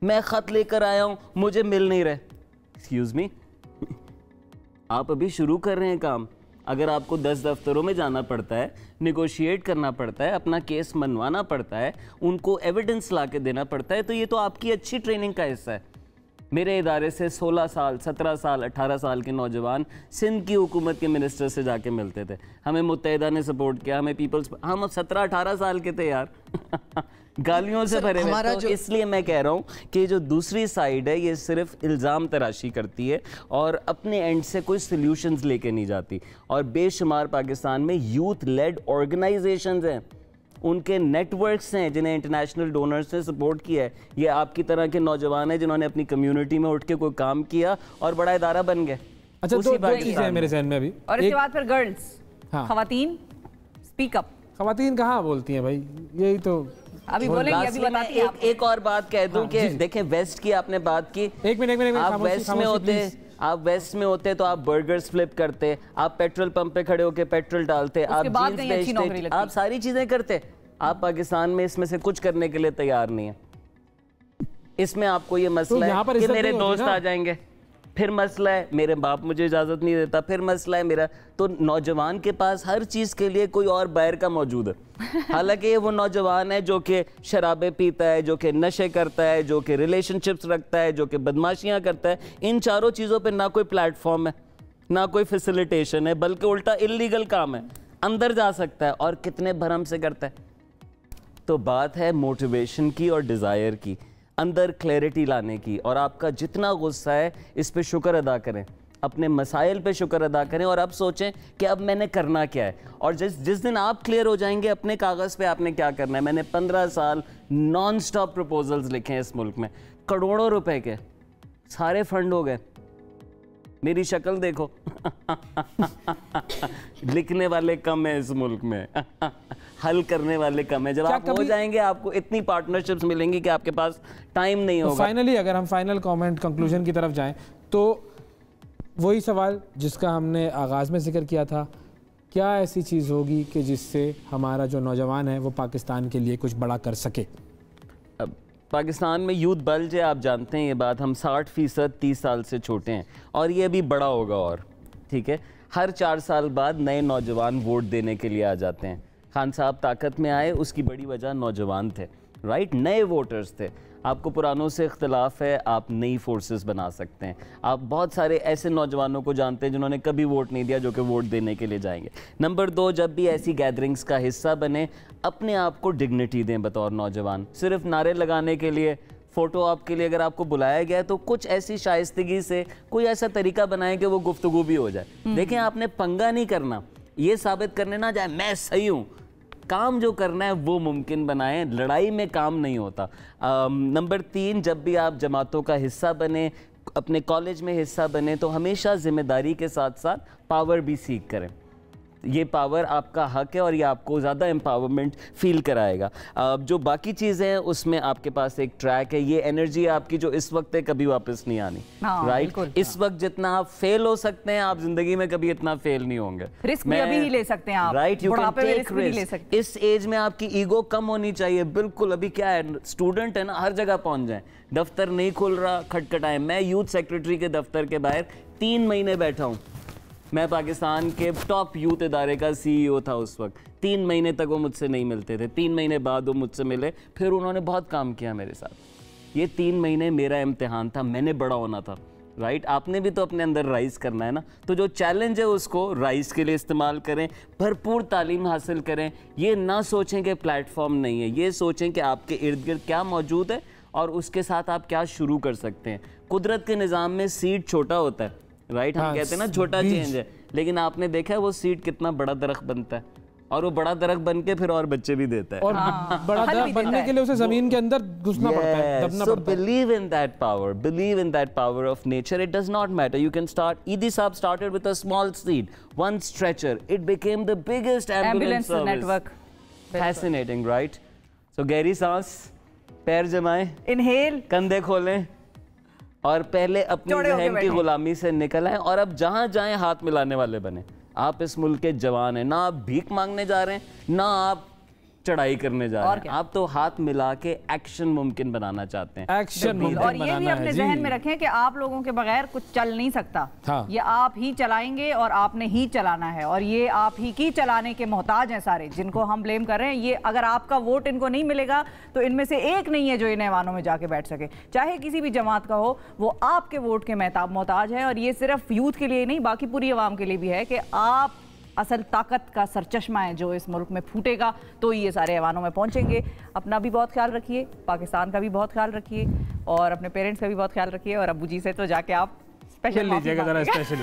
मैं ख़त लेकर आया हूँ, मुझे मिल नहीं रहे। एक्सक्यूज़ मी, आप अभी शुरू कर रहे हैं काम। अगर आपको 10 दफ्तरों में जाना पड़ता है, निगोशिएट करना पड़ता है, अपना केस मनवाना पड़ता है, उनको एविडेंस ला के देना पड़ता है, तो ये तो आपकी अच्छी ट्रेनिंग का हिस्सा है। मेरे इदारे से 16 साल, 17 साल, 18 साल के नौजवान सिंध की हुकूमत के मिनिस्टर से जाके मिलते थे, हमें मुत्तहिदा ने सपोर्ट किया, हमें पीपल्स, हम अब 17-18 साल के थे यार गालियों से भरे हुए। तो इसलिए मैं कह रहा हूँ कि जो दूसरी साइड है ये सिर्फ इल्ज़ाम तराशी करती है और अपने एंड से कोई सल्यूशंस लेके नहीं जाती। और बेशुमार पाकिस्तान में यूथ लेड ऑर्गेनाइजेशंस हैं, उनके नेटवर्क्स हैं जिन्हें इंटरनेशनल डोनर्स ने सपोर्ट किया है। ये आपकी तरह के नौजवान हैं जिन्होंने अपनी कम्युनिटी में उठ के कोई काम किया और बड़ा इदारा बन गए। अच्छा, दो चीजें हैं मेरे ज़हन में अभी। और इसके बाद फिर गर्ल्स, खवातीन स्पीक अप। खवातीन कहाँ बोलती हैं भाई, यही तो अभी बोलेंगे, अभी बताती हैं। एक और बात कह दूं कि देखें, वेस्ट की आपने बात की, एक मिनट आप वेस्ट में होते, आप वेस्ट में होते तो आप बर्गर्स फ्लिप करते, आप पेट्रोल पंप पे खड़े होकर पेट्रोल डालते, आप जीन्स बेचते, आप सारी चीजें करते। आप पाकिस्तान में इसमें से कुछ करने के लिए तैयार नहीं है। इसमें आपको ये मसला है कि मेरे दोस्त आ जाएंगे, फिर मसला है मेरे बाप मुझे इजाज़त नहीं देता, फिर मसला है मेरा। तो नौजवान के पास हर चीज़ के लिए कोई और बाहर का मौजूद है। हालांकि वो नौजवान है जो कि शराबें पीता है, जो कि नशे करता है, जो कि रिलेशनशिप्स रखता है, जो कि बदमाशियाँ करता है, इन चारों चीज़ों पर ना कोई प्लेटफॉर्म है, ना कोई फैसिलिटेशन है, बल्कि उल्टा इलीगल काम है, अंदर जा सकता है और कितने भरम से करता है। तो बात है मोटिवेशन की और डिज़ायर की, अंदर क्लैरिटी लाने की। और आपका जितना गुस्सा है इस पे शुक्र अदा करें, अपने मसाइल पे शुक्र अदा करें और अब सोचें कि अब मैंने करना क्या है। और जिस दिन आप क्लियर हो जाएंगे अपने कागज़ पे आपने क्या करना है। मैंने 15 साल नॉन स्टॉप प्रपोजल्स लिखे हैं इस मुल्क में, करोड़ों रुपए के, सारे फंड हो गए। मेरी शक्ल देखो लिखने वाले कम है इस मुल्क में हल करने वाले कम है। जब आप हो जाएंगे आपको इतनी पार्टनरशिप्स मिलेंगी कि आपके पास टाइम नहीं होगा। फाइनली अगर हम फाइनल कमेंट कंक्लूजन की तरफ जाएं तो वही सवाल जिसका हमने आगाज़ में जिक्र किया था, क्या ऐसी चीज़ होगी कि जिससे हमारा जो नौजवान है वो पाकिस्तान के लिए कुछ बड़ा कर सके। पाकिस्तान में यूथ बल्ज है, आप जानते हैं ये बात। हम 60% 30 साल से छोटे हैं और ये अभी बड़ा होगा। और ठीक है, हर 4 साल बाद नए नौजवान वोट देने के लिए आ जाते हैं। खान साहब ताकत में आए उसकी बड़ी वजह नौजवान थे, राइट, नए वोटर्स थे। आपको पुरानों से इख्तलाफ है, आप नई फोर्सेस बना सकते हैं। आप बहुत सारे ऐसे नौजवानों को जानते हैं जिन्होंने कभी वोट नहीं दिया जो कि वोट देने के लिए जाएंगे। नंबर 2, जब भी ऐसी गैदरिंग्स का हिस्सा बने अपने आप को डिग्निटी दें बतौर नौजवान। सिर्फ नारे लगाने के लिए, फ़ोटो आपके लिए अगर आपको बुलाया गया है तो कुछ ऐसी शाइस्तगी से कोई ऐसा तरीका बनाएं कि वो गुफ्तगू भी हो जाए। देखें, आपने पंगा नहीं करना, ये साबित करने ना जाए मैं सही हूँ। काम जो करना है वो मुमकिन बनाएं, लड़ाई में काम नहीं होता। नंबर 3, जब भी आप जमातों का हिस्सा बने, अपने कॉलेज में हिस्सा बने, तो हमेशा जिम्मेदारी के साथ साथ पावर भी सीख करें। ये पावर आपका हक है और ये आपको ज़्यादा एम्पावरमेंट फील कराएगा। जो बाकी चीज़ें हैं उसमें आपके पास एक ट्रैक है। ये एनर्जी आपकी जो इस वक्त है कभी वापस नहीं आनी, राइट। इस वक्त जितना आप फेल हो सकते हैं आप जिंदगी में कभी इतना फेल नहीं होंगे। रिस्क भी अभी ही ले सकते हैं आप, right, you can take risk. इस एज में आपकी ईगो कम होनी चाहिए। बिल्कुल, अभी क्या है, स्टूडेंट है ना, हर जगह पहुंच जाए। दफ्तर नहीं खुल रहा, खटखटाए। मैं यूथ सेक्रेटरी के दफ्तर के बाहर 3 महीने बैठा हूँ। मैं पाकिस्तान के टॉप यूथ इदारे का CEO था उस वक्त। 3 महीने तक वो मुझसे नहीं मिलते थे। 3 महीने बाद वो मुझसे मिले, फिर उन्होंने बहुत काम किया मेरे साथ। ये 3 महीने मेरा इम्तिहान था, मैंने बड़ा होना था, राइट। आपने भी तो अपने अंदर राइज करना है ना। तो जो चैलेंज है उसको राइज के लिए इस्तेमाल करें, भरपूर तालीम हासिल करें। ये ना सोचें कि प्लेटफॉर्म नहीं है, ये सोचें कि आपके इर्द गिर्द क्या मौजूद है और उसके साथ आप क्या शुरू कर सकते हैं। कुदरत के निज़ाम में सीड छोटा होता है, राइट। हम कहते हैं ना छोटा चेंज है, लेकिन आपने देखा है वो सीड कितना बड़ा दरख्त बनता है और वो बड़ा दरख्त बन के फिर और बच्चे भी देता है। और बड़ा दरख्त बनने के लिए उसे जमीन के अंदर घुसना पड़ता है, दबना पड़ता है। So believe in that power, believe in that power of nature. It does not matter. You can start. Idi Saab started with a small seed, one stretcher. It became the biggest ambulance service network. Fascinating, right? So गहरी सांस, पैर जमाएं, inhale, कंधे खोलें और पहले अपनी जहन की गुलामी से निकल आए और अब जहां जाएं हाथ मिलाने वाले बने। आप इस मुल्क के जवान हैं, ना आप भीख मांगने जा रहे हैं ना आप चढ़ाई करने जा रहे हैं, आप तो हाथ मिला के एक्शन मुमकिन बनाना चाहते हैं। एक्शन और ये भी अपने जहन में रखें कि आप लोगों के बगैर कुछ चल नहीं सकता। हाँ। ये आप ही चलाएंगे और आपने ही चलाना है और ये आप ही की चलाने के मोहताज हैं सारे जिनको हम ब्लेम कर रहे हैं। ये अगर आपका वोट इनको नहीं मिलेगा तो इनमें से एक नहीं है जो इन ऐवानों में जाके बैठ सके, चाहे किसी भी जमात का हो, वो आपके वोट के मोहताज है। और ये सिर्फ यूथ के लिए नहीं बाकी पूरी आवाम के लिए भी है कि आप असल ताकत का सरचश्मा है जो इस मुल्क में फूटेगा तो ये सारे ऐवानों में पहुंचेंगे। अपना भी बहुत ख्याल रखिए, पाकिस्तान का भी बहुत ख्याल रखिए और अपने पेरेंट्स का भी बहुत ख्याल रखिए। और अब्बू जी से तो जाके आप स्पेशल लीजिएगा, जरा स्पेशल